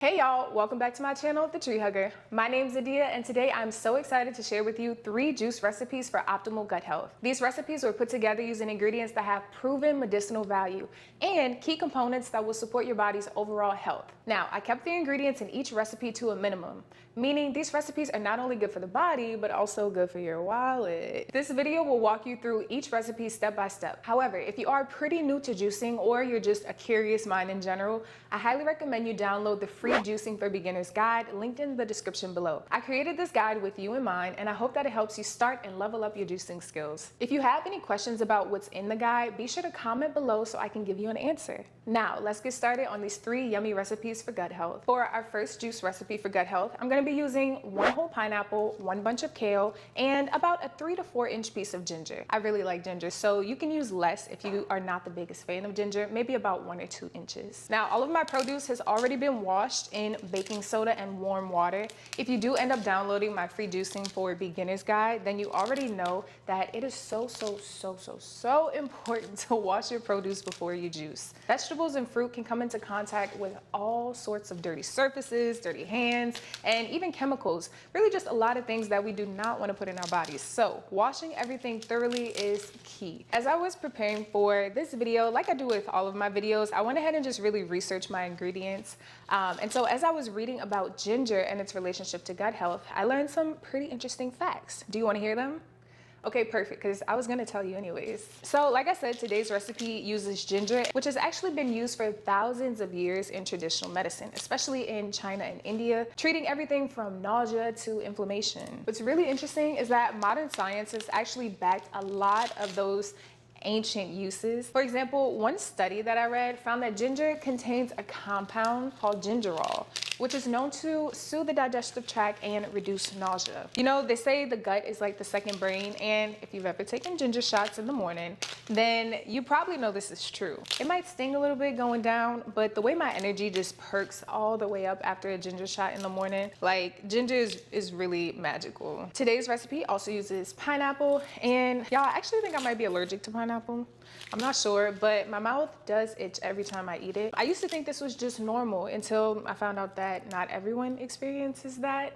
Hey y'all, welcome back to my channel, The Tree Hugger. My name's Adia and today I'm so excited to share with you 3 juice recipes for optimal gut health. These recipes were put together using ingredients that have proven medicinal value and key components that will support your body's overall health. Now, I kept the ingredients in each recipe to a minimum, meaning these recipes are not only good for the body, but also good for your wallet. This video will walk you through each recipe step by step. However, if you are pretty new to juicing or you're just a curious mind in general, I highly recommend you download the free Juicing for Beginners guide linked in the description below. I created this guide with you in mind and I hope that it helps you start and level up your juicing skills. If you have any questions about what's in the guide, be sure to comment below so I can give you an answer. Now, let's get started on these 3 yummy recipes for gut health. For our first juice recipe for gut health, I'm going to be using 1 whole pineapple, 1 bunch of kale, and about a 3 to 4 inch piece of ginger. I really like ginger, so you can use less if you are not the biggest fan of ginger, maybe about 1 or 2 inches. Now, all of my produce has already been washed in baking soda and warm water. If you do end up downloading my free juicing for beginners guide, then you already know that it is so important to wash your produce before you juice. Vegetables and fruit can come into contact with all sorts of dirty surfaces, dirty hands, and even chemicals. Really just a lot of things that we do not want to put in our bodies. So washing everything thoroughly is key. As I was preparing for this video, like I do with all of my videos, I went ahead and just really researched my ingredients. And so as I was reading about ginger and its relationship to gut health, I learned some pretty interesting facts. Do you want to hear them? Okay, perfect, because I was going to tell you anyways. So like I said, today's recipe uses ginger, which has actually been used for thousands of years in traditional medicine, especially in China and India, treating everything from nausea to inflammation. What's really interesting is that modern science has actually backed a lot of those ancient uses. For example, one study that I read found that ginger contains a compound called gingerol, which is known to soothe the digestive tract and reduce nausea. You know, they say the gut is like the second brain, and if you've ever taken ginger shots in the morning, then you probably know this is true. It might sting a little bit going down, but the way my energy just perks all the way up after a ginger shot in the morning, like ginger is really magical. Today's recipe also uses pineapple, and y'all, I actually think I might be allergic to pineapple. I'm not sure, but my mouth does itch every time I eat it. I used to think this was just normal until I found out that not everyone experiences that.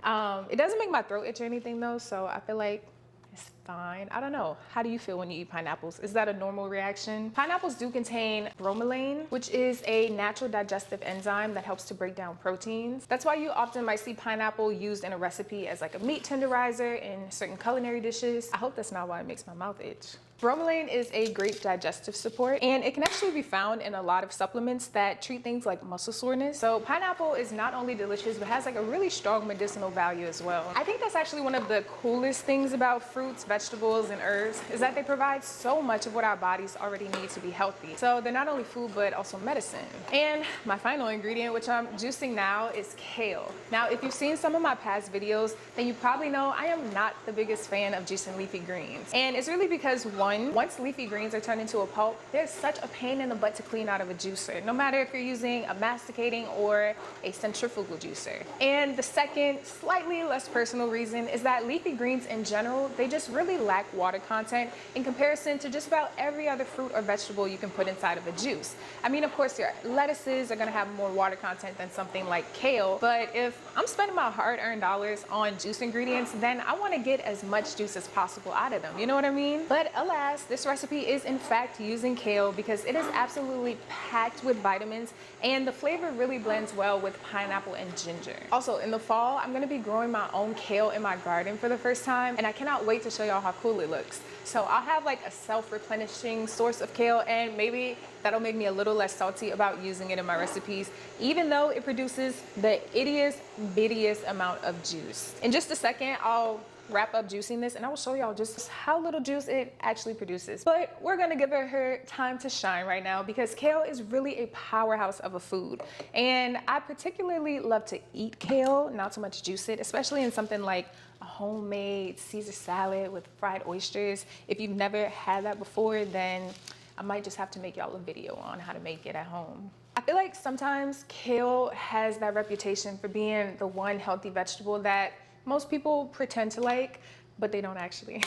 It doesn't make my throat itch or anything though, so I feel like it's fine. I don't know. How do you feel when you eat pineapples? Is that a normal reaction? Pineapples do contain bromelain, which is a natural digestive enzyme that helps to break down proteins. That's why you often might see pineapple used in a recipe as like a meat tenderizer in certain culinary dishes. I hope that's not why it makes my mouth itch. Bromelain is a great digestive support, and it can actually be found in a lot of supplements that treat things like muscle soreness. So pineapple is not only delicious, but has like a really strong medicinal value as well. I think that's actually one of the coolest things about fruits, vegetables, and herbs is that they provide so much of what our bodies already need to be healthy. So they're not only food, but also medicine. And my final ingredient, which I'm juicing now, is kale. Now, if you've seen some of my past videos, then you probably know I am not the biggest fan of juicing leafy greens. And it's really because once leafy greens are turned into a pulp, there's such a pain in the butt to clean out of a juicer, no matter if you're using a masticating or a centrifugal juicer. And the second, slightly less personal reason is that leafy greens in general, they just really lack water content in comparison to just about every other fruit or vegetable you can put inside of a juice. I mean, of course, your lettuces are gonna have more water content than something like kale, but if I'm spending my hard-earned dollars on juice ingredients, then I wanna get as much juice as possible out of them, you know what I mean? But alas, this recipe is in fact using kale because it is absolutely packed with vitamins and the flavor really blends well with pineapple and ginger. Also, in the fall, I'm gonna be growing my own kale in my garden for the first time, and I cannot wait to show y'all how cool it looks. So I'll have like a self-replenishing source of kale, and maybe that'll make me a little less salty about using it in my recipes, even though it produces the ittiest bittiest amount of juice. In just a second, I'll wrap up juicing this and I will show y'all just how little juice it actually produces. But we're gonna give her time to shine right now because kale is really a powerhouse of a food. And I particularly love to eat kale, not so much juice it, especially in something like a homemade Caesar salad with fried oysters. If you've never had that before, then I might just have to make y'all a video on how to make it at home. I feel like sometimes kale has that reputation for being the one healthy vegetable that most people pretend to like, but they don't actually.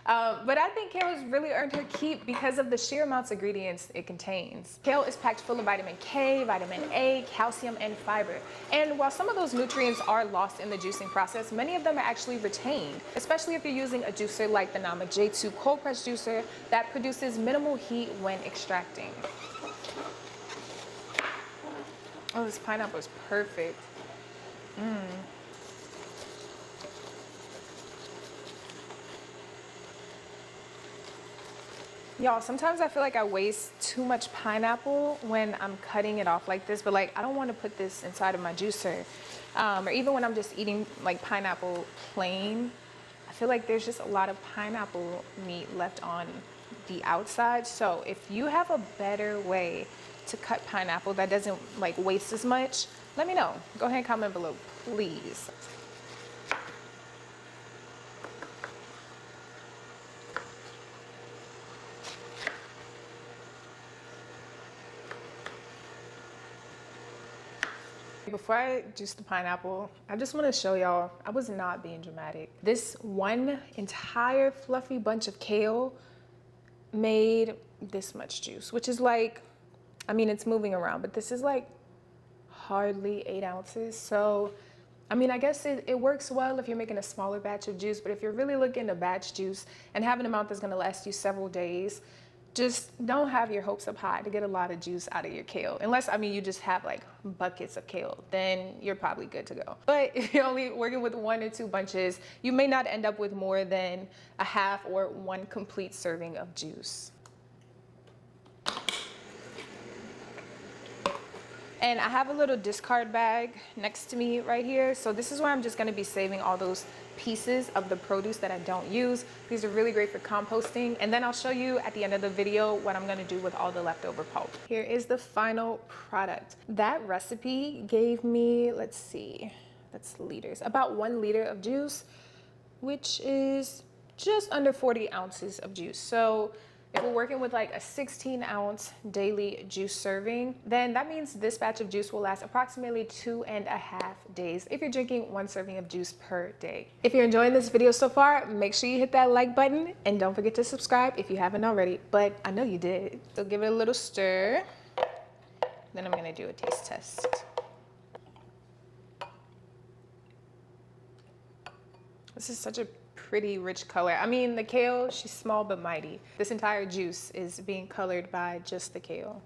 But I think kale has really earned her keep because of the sheer amounts of ingredients it contains. Kale is packed full of vitamin K, vitamin A, calcium, and fiber. And while some of those nutrients are lost in the juicing process, many of them are actually retained, especially if you're using a juicer like the Nama J2 cold press juicer that produces minimal heat when extracting. Oh, this pineapple is perfect. Y'all, sometimes I feel like I waste too much pineapple when I'm cutting it off like this, but like I don't want to put this inside of my juicer. Or even when I'm just eating like pineapple plain, I feel like there's just a lot of pineapple meat left on the outside. So if you have a better way to cut pineapple that doesn't like waste as much, let me know. Go ahead and comment below, please. Before I juice the pineapple, I just want to show y'all, I was not being dramatic. This one entire fluffy bunch of kale made this much juice, which is like, I mean, it's moving around, but this is like hardly 8 ounces. So, I mean, I guess it works well if you're making a smaller batch of juice, but if you're really looking to batch juice and have an amount that's going to last you several days, just don't have your hopes up high to get a lot of juice out of your kale. Unless, I mean, you just have like buckets of kale, then you're probably good to go. But if you're only working with 1 or 2 bunches, you may not end up with more than a half or 1 complete serving of juice. And I have a little discard bag next to me right here. So this is where I'm just gonna be saving all those pieces of the produce that I don't use. These are really great for composting. And then I'll show you at the end of the video what I'm gonna do with all the leftover pulp. Here is the final product. That recipe gave me, let's see, that's liters, about 1 liter of juice, which is just under 40 ounces of juice. So if we're working with like a 16-ounce daily juice serving, then that means this batch of juice will last approximately 2.5 days if you're drinking 1 serving of juice per day. If you're enjoying this video so far, make sure you hit that like button and don't forget to subscribe if you haven't already, but I know you did. So give it a little stir. Then I'm gonna do a taste test. This is such a pretty rich color. I mean, the kale, she's small but mighty. This entire juice is being colored by just the kale.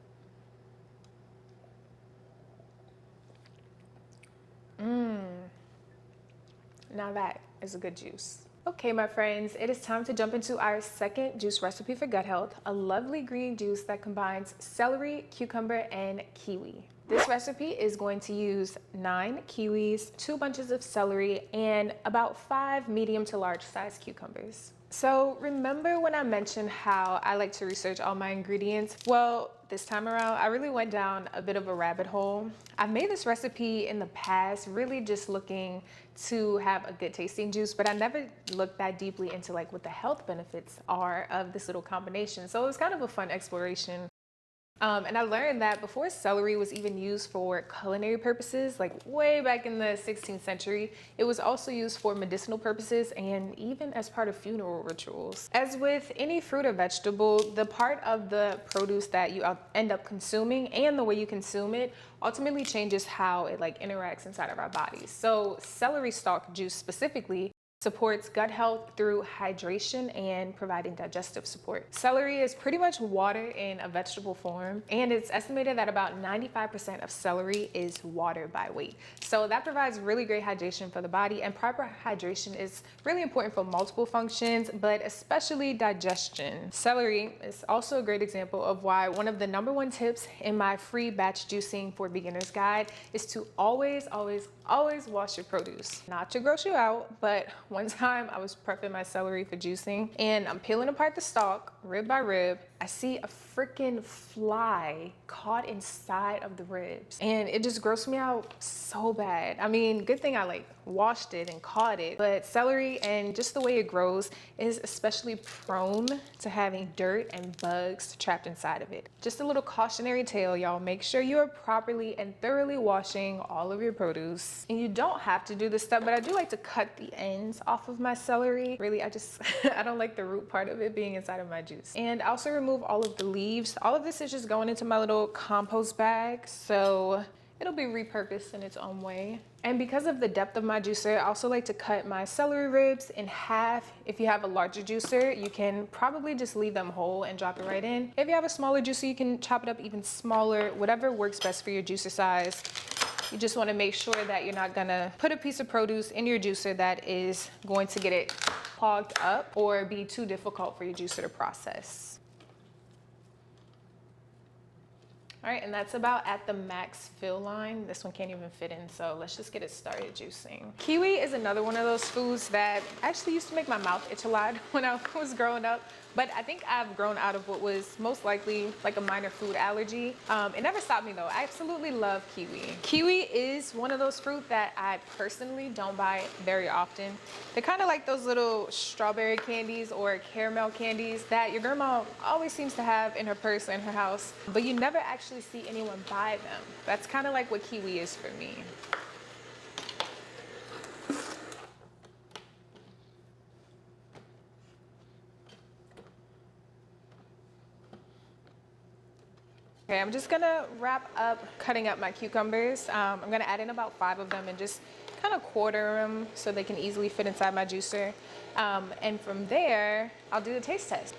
Now that is a good juice. Okay, my friends, it is time to jump into our second juice recipe for gut health, a lovely green juice that combines celery, cucumber, and kiwi. This recipe is going to use 9 kiwis, 2 bunches of celery, and about 5 medium to large size cucumbers. So remember when I mentioned how I like to research all my ingredients? Well, this time around, I really went down a bit of a rabbit hole. I've made this recipe in the past, really just looking to have a good tasting juice, but I never looked that deeply into like what the health benefits are of this little combination. So it was kind of a fun exploration. And I learned that before celery was even used for culinary purposes, like way back in the 16th century, it was also used for medicinal purposes and even as part of funeral rituals. As with any fruit or vegetable, the part of the produce that you end up consuming and the way you consume it ultimately changes how it like interacts inside of our bodies. So celery stalk juice specifically supports gut health through hydration and providing digestive support. Celery is pretty much water in a vegetable form, and it's estimated that about 95% of celery is water by weight. So that provides really great hydration for the body, and proper hydration is really important for multiple functions, but especially digestion. Celery is also a great example of why one of the #1 tips in my free batch juicing for beginners guide is to always wash your produce. Not to gross you out, but one time I was prepping my celery for juicing and I'm peeling apart the stalk rib by rib. I see a freaking fly caught inside of the ribs and it just grossed me out so bad. I mean, good thing I like washed it and caught it, but celery and just the way it grows is especially prone to having dirt and bugs trapped inside of it. Just a little cautionary tale, y'all. Make sure you are properly and thoroughly washing all of your produce. And you don't have to do this step, but I do like to cut the ends seeds off of my celery. Really, I don't like the root part of it being inside of my juice. And I also remove all of the leaves. All of this is just going into my little compost bag, so it'll be repurposed in its own way. And because of the depth of my juicer, I also like to cut my celery ribs in half. If you have a larger juicer, you can probably just leave them whole and drop it right in. If you have a smaller juicer, you can chop it up even smaller, whatever works best for your juicer size. You just want to make sure that you're not gonna put a piece of produce in your juicer that is going to get it clogged up or be too difficult for your juicer to process. All right, and that's about at the max fill line. This one can't even fit in, so let's just get it started juicing. Kiwi is another one of those foods that actually used to make my mouth itch a lot when I was growing up, but I think I've grown out of what was most likely like a minor food allergy. It never stopped me though. I absolutely love kiwi. Kiwi is one of those fruit that I personally don't buy very often. They're kind of like those little strawberry candies or caramel candies that your grandma always seems to have in her purse or in her house, but you never actually see anyone buy them. That's kind of like what kiwi is for me. Okay, I'm just gonna wrap up cutting up my cucumbers. I'm gonna add in about 5 of them and just kind of quarter them so they can easily fit inside my juicer. And from there, I'll do the taste test.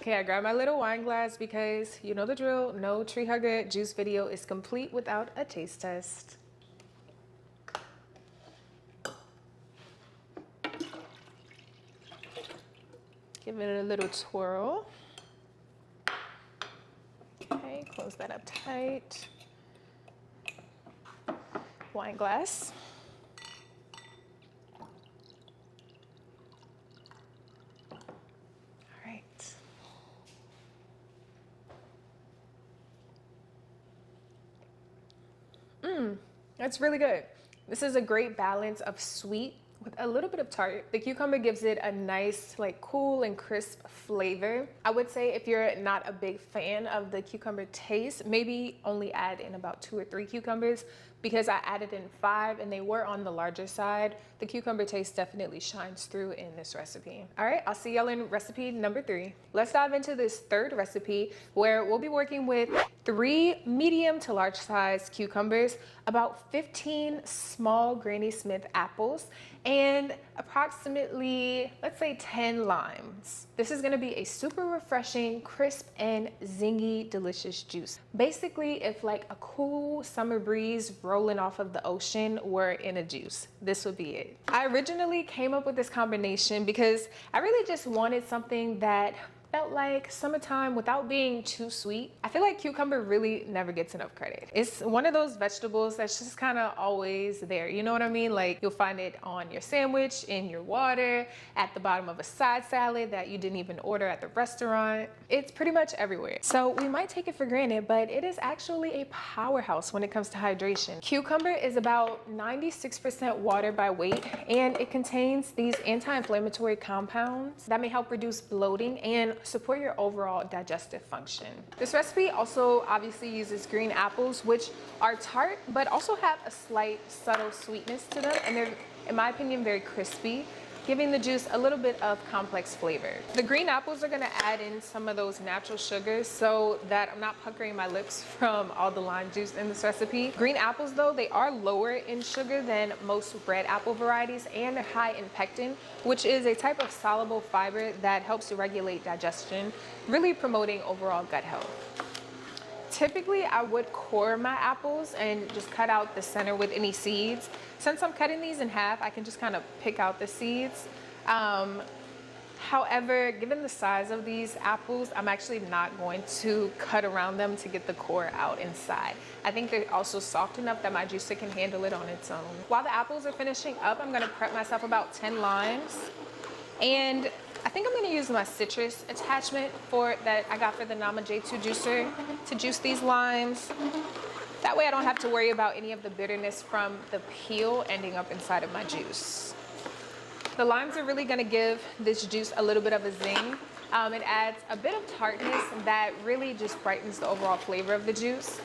Okay, I grabbed my little wine glass because you know the drill. No tree hugger juice video is complete without a taste test. Give it a little twirl. Okay, close that up tight. Wine glass. That's really good. This is a great balance of sweet with a little bit of tart. The cucumber gives it a nice, like, cool and crisp flavor. I would say if you're not a big fan of the cucumber taste, maybe only add in about 2 or 3 cucumbers, because I added in 5 and they were on the larger side. The cucumber taste definitely shines through in this recipe. All right, I'll see y'all in recipe number 3. Let's dive into this third recipe where we'll be working with 3 medium to large size cucumbers, about 15 small Granny Smith apples, and approximately, let's say, 10 limes. This is gonna be a super refreshing, crisp, and zingy, delicious juice. Basically, if like a cool summer breeze rolling off of the ocean were in a juice, this would be it. I originally came up with this combination because I really just wanted something that felt like summertime without being too sweet. I feel like cucumber really never gets enough credit. It's one of those vegetables that's just kind of always there. You know what I mean? Like, you'll find it on your sandwich, in your water, at the bottom of a side salad that you didn't even order at the restaurant. It's pretty much everywhere. So we might take it for granted, but it is actually a powerhouse when it comes to hydration. Cucumber is about 96% water by weight, and it contains these anti-inflammatory compounds that may help reduce bloating and support your overall digestive function. This recipe also obviously uses green apples, which are tart, but also have a slight subtle sweetness to them, and they're, in my opinion, very crispy, giving the juice a little bit of complex flavor. The green apples are gonna add in some of those natural sugars so that I'm not puckering my lips from all the lime juice in this recipe. Green apples, though, they are lower in sugar than most red apple varieties, and they're high in pectin, which is a type of soluble fiber that helps to regulate digestion, really promoting overall gut health. Typically, I would core my apples and just cut out the center with any seeds. Since I'm cutting these in half, I can just kind of pick out the seeds. However, given the size of these apples, I'm actually not going to cut around them to get the core out inside. I think they're also soft enough that my juicer can handle it on its own. While the apples are finishing up, I'm gonna prep myself about 10 limes. And I think I'm gonna use my citrus attachment that I got for the Nama J2 juicer to juice these limes. That way I don't have to worry about any of the bitterness from the peel ending up inside of my juice. The limes are really gonna give this juice a little bit of a zing. It adds a bit of tartness that really just brightens the overall flavor of the juice.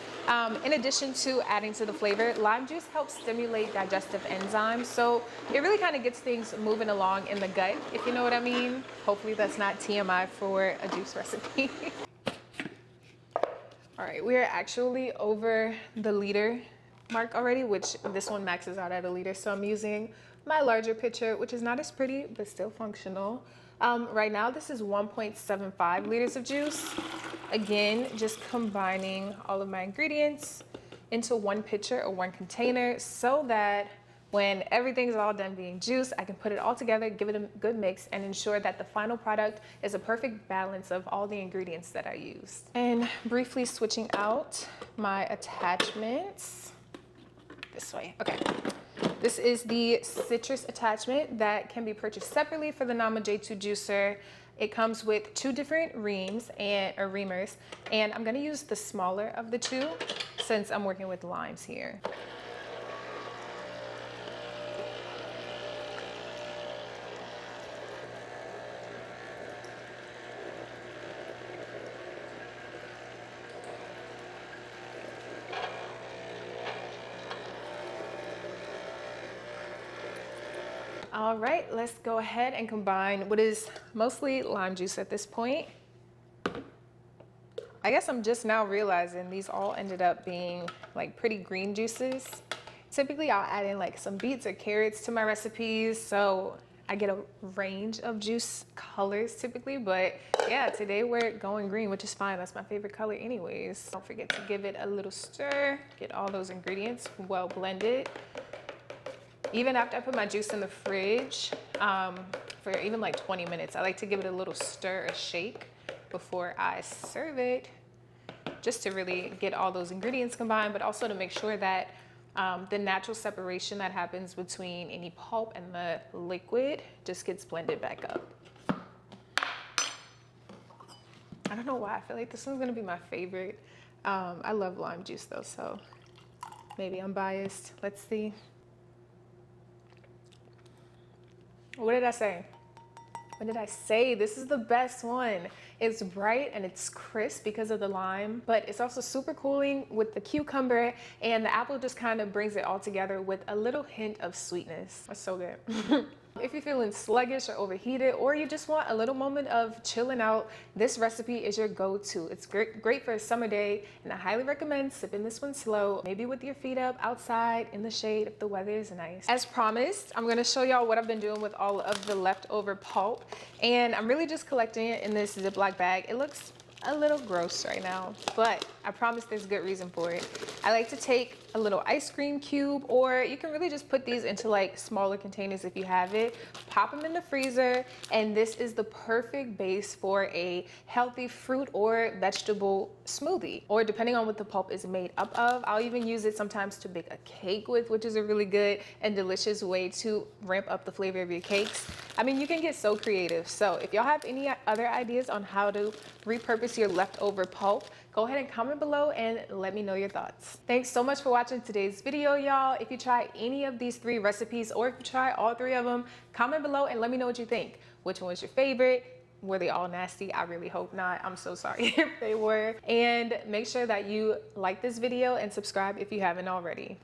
In addition to adding to the flavor, lime juice helps stimulate digestive enzymes. So it really kind of gets things moving along in the gut, if you know what I mean. Hopefully that's not TMI for a juice recipe. All right, we are actually over the liter mark already, which this one maxes out at a liter. So I'm using my larger pitcher, which is not as pretty, but still functional. Right now, this is 1.75 liters of juice. Again, just combining all of my ingredients into one pitcher or one container so that when everything's all done being juiced, I can put it all together, give it a good mix, and ensure that the final product is a perfect balance of all the ingredients that I used. And briefly switching out my attachments this way. Okay. This is the citrus attachment that can be purchased separately for the Nama J2 juicer. It comes with 2 different reamers, and I'm gonna use the smaller of the 2 since I'm working with limes here. All right, let's go ahead and combine what is mostly lime juice at this point. I guess I'm just now realizing these all ended up being like pretty green juices. Typically I'll add in like some beets or carrots to my recipes, so I get a range of juice colors typically, but yeah, today we're going green, which is fine. That's my favorite color anyways. Don't forget to give it a little stir, get all those ingredients well blended. Even after I put my juice in the fridge for even like 20 minutes, I like to give it a little stir, a shake before I serve it, just to really get all those ingredients combined, but also to make sure that the natural separation that happens between any pulp and the liquid just gets blended back up. I don't know why, I feel like this one's gonna be my favorite. I love lime juice though, so maybe I'm biased. Let's see. What did I say? What did I say? This is the best one. It's bright and it's crisp because of the lime, but it's also super cooling with the cucumber, and the apple just kind of brings it all together with a little hint of sweetness. That's so good. If you're feeling sluggish or overheated, or you just want a little moment of chilling out, this recipe is your go-to. It's great for a summer day, and I highly recommend sipping this one slow, maybe with your feet up outside in the shade if the weather is nice. As promised, I'm gonna show y'all what I've been doing with all of the leftover pulp, and I'm really just collecting it in this Ziploc bag. It looks a little gross right now, but I promise there's a good reason for it. I like to take a little ice cream cube, or you can really just put these into like smaller containers if you have it, pop them in the freezer, and this is the perfect base for a healthy fruit or vegetable smoothie, or depending on what the pulp is made up of. I'll even use it sometimes to bake a cake with, which is a really good and delicious way to ramp up the flavor of your cakes. I mean, you can get so creative. So if y'all have any other ideas on how to repurpose your leftover pulp, go ahead and comment below and let me know your thoughts. Thanks so much for watching today's video, y'all. If you try any of these 3 recipes, or if you try all 3 of them, comment below and let me know what you think. Which one was your favorite? Were they all nasty? I really hope not. I'm so sorry if they were. And make sure that you like this video and subscribe if you haven't already.